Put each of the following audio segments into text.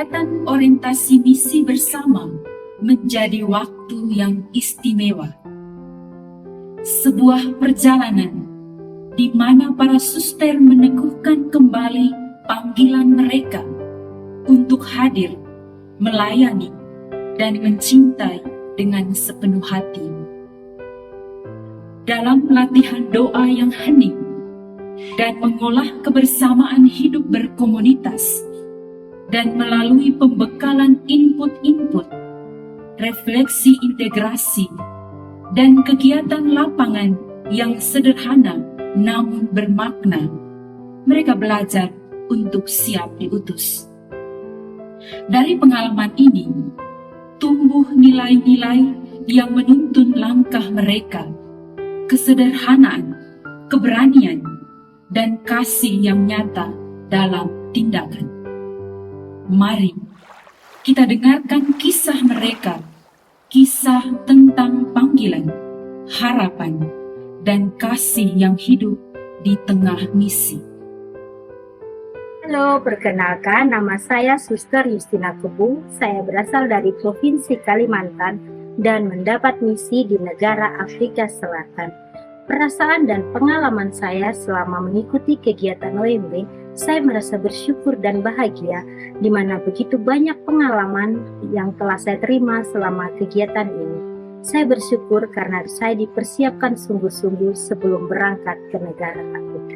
Kegiatan orientasi misi bersama menjadi waktu yang istimewa. Sebuah perjalanan di mana para suster meneguhkan kembali panggilan mereka untuk hadir, melayani, dan mencintai dengan sepenuh hati. Dalam latihan doa yang hening dan mengolah kebersamaan hidup berkomunitas, dan melalui pembekalan input-input, refleksi integrasi, dan kegiatan lapangan yang sederhana namun bermakna, mereka belajar untuk siap diutus. Dari pengalaman ini, tumbuh nilai-nilai yang menuntun langkah mereka, kesederhanaan, keberanian, dan kasih yang nyata dalam tindakan. Mari kita dengarkan kisah mereka, kisah tentang panggilan, harapan, dan kasih yang hidup di tengah misi. Halo, perkenalkan nama saya Suster Justina Kebung. Saya berasal dari Provinsi Kalimantan dan mendapat misi di negara Afrika Selatan. Perasaan dan pengalaman saya selama mengikuti kegiatan OMB, saya merasa bersyukur dan bahagia di mana begitu banyak pengalaman yang telah saya terima selama kegiatan ini. Saya bersyukur karena saya dipersiapkan sungguh-sungguh sebelum berangkat ke negara Afrika.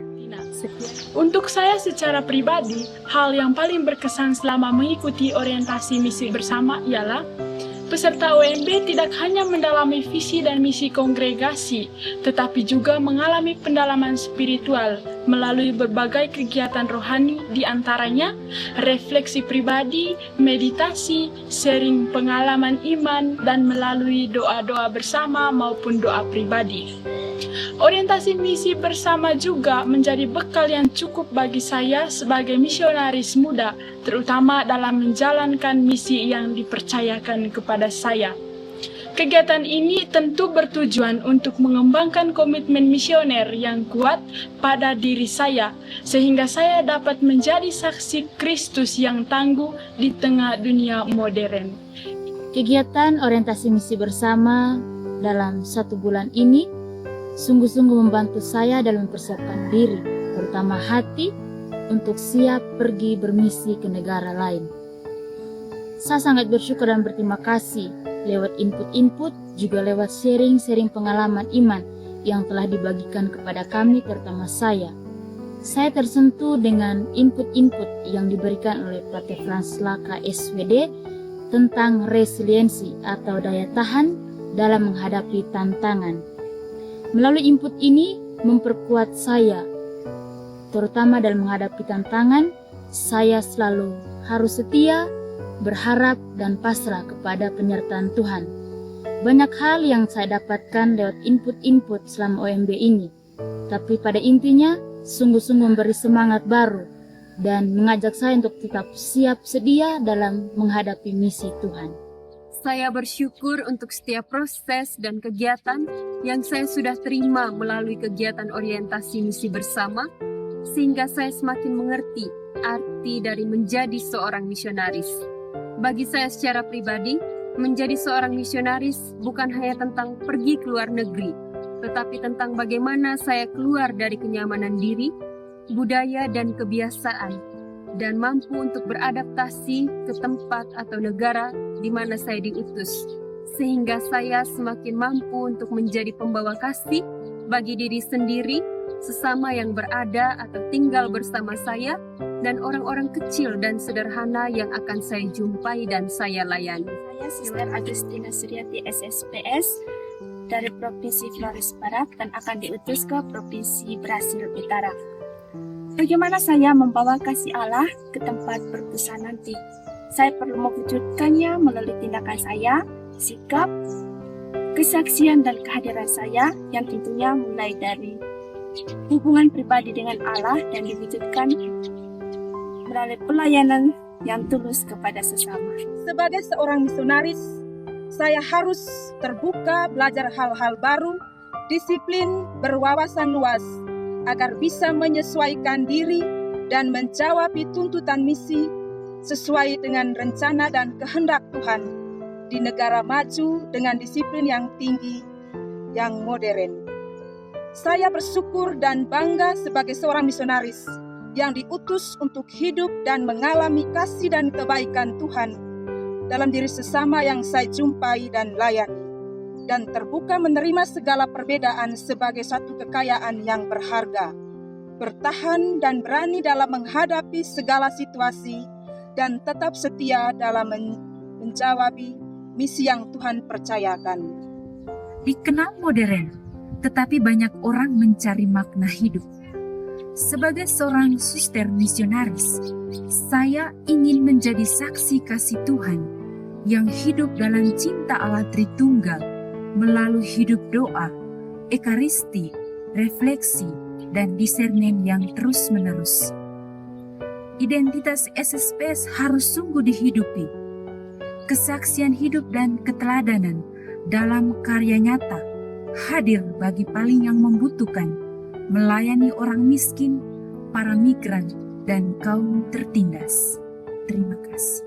Untuk saya secara pribadi, hal yang paling berkesan selama mengikuti orientasi misi bersama ialah peserta OMB tidak hanya mendalami visi dan misi kongregasi, tetapi juga mengalami pendalaman spiritual melalui berbagai kegiatan rohani, di antaranya refleksi pribadi, meditasi, sharing pengalaman iman, dan melalui doa-doa bersama maupun doa pribadi. Orientasi misi bersama juga menjadi bekal yang cukup bagi saya sebagai misionaris muda, terutama dalam menjalankan misi yang dipercayakan kepada saya. Kegiatan ini tentu bertujuan untuk mengembangkan komitmen misioner yang kuat pada diri saya, sehingga saya dapat menjadi saksi Kristus yang tangguh di tengah dunia modern. Kegiatan orientasi misi bersama dalam 1 bulan ini sungguh-sungguh membantu saya dalam mempersiapkan diri, terutama hati, untuk siap pergi bermisi ke negara lain. Saya sangat bersyukur dan berterima kasih lewat input-input, juga lewat sharing-sharing pengalaman iman yang telah dibagikan kepada kami, terutama saya. Saya tersentuh dengan input-input yang diberikan oleh Pater Frans Laka SWD tentang resiliensi atau daya tahan dalam menghadapi tantangan. Melalui input ini memperkuat saya, terutama dalam menghadapi tantangan. Saya selalu harus setia, berharap, dan pasrah kepada penyertaan Tuhan. Banyak hal yang saya dapatkan lewat input-input selama OMB ini, tapi pada intinya sungguh-sungguh memberi semangat baru dan mengajak saya untuk tetap siap sedia dalam menghadapi misi Tuhan. Saya bersyukur untuk setiap proses dan kegiatan yang saya sudah terima melalui kegiatan orientasi misi bersama, sehingga saya semakin mengerti arti dari menjadi seorang misionaris. Bagi saya secara pribadi, menjadi seorang misionaris bukan hanya tentang pergi ke luar negeri, tetapi tentang bagaimana saya keluar dari kenyamanan diri, budaya, dan kebiasaan, dan mampu untuk beradaptasi ke tempat atau negara di mana saya diutus, sehingga saya semakin mampu untuk menjadi pembawa kasih bagi diri sendiri, sesama yang berada atau tinggal bersama saya, dan orang-orang kecil dan sederhana yang akan saya jumpai dan saya layani. Saya Sister Agustina Suryati SSPS dari Provinsi Flores Barat dan akan diutus ke Provinsi Brasil Utara. Bagaimana saya membawa kasih Allah ke tempat berpusat nanti? Saya perlu mewujudkannya melalui tindakan saya, sikap, kesaksian, dan kehadiran saya yang tentunya mulai dari hubungan pribadi dengan Allah dan diwujudkan melalui pelayanan yang tulus kepada sesama. Sebagai seorang misionaris, saya harus terbuka belajar hal-hal baru, disiplin, berwawasan luas, agar bisa menyesuaikan diri dan menjawab tuntutan misi sesuai dengan rencana dan kehendak Tuhan di negara maju dengan disiplin yang tinggi, yang modern. Saya bersyukur dan bangga sebagai seorang misionaris yang diutus untuk hidup dan mengalami kasih dan kebaikan Tuhan dalam diri sesama yang saya jumpai dan layani, dan terbuka menerima segala perbedaan sebagai satu kekayaan yang berharga, bertahan dan berani dalam menghadapi segala situasi, dan tetap setia dalam menjawab misi yang Tuhan percayakan. Dikenal modern, tetapi banyak orang mencari makna hidup. Sebagai seorang suster misionaris, saya ingin menjadi saksi kasih Tuhan yang hidup dalam cinta Allah Tritunggal melalui hidup doa, ekaristi, refleksi, dan dissernen yang terus-menerus. Identitas SSPS harus sungguh dihidupi. Kesaksian hidup dan keteladanan dalam karya nyata hadir bagi paling yang membutuhkan, melayani orang miskin, para migran, dan kaum tertindas. Terima kasih.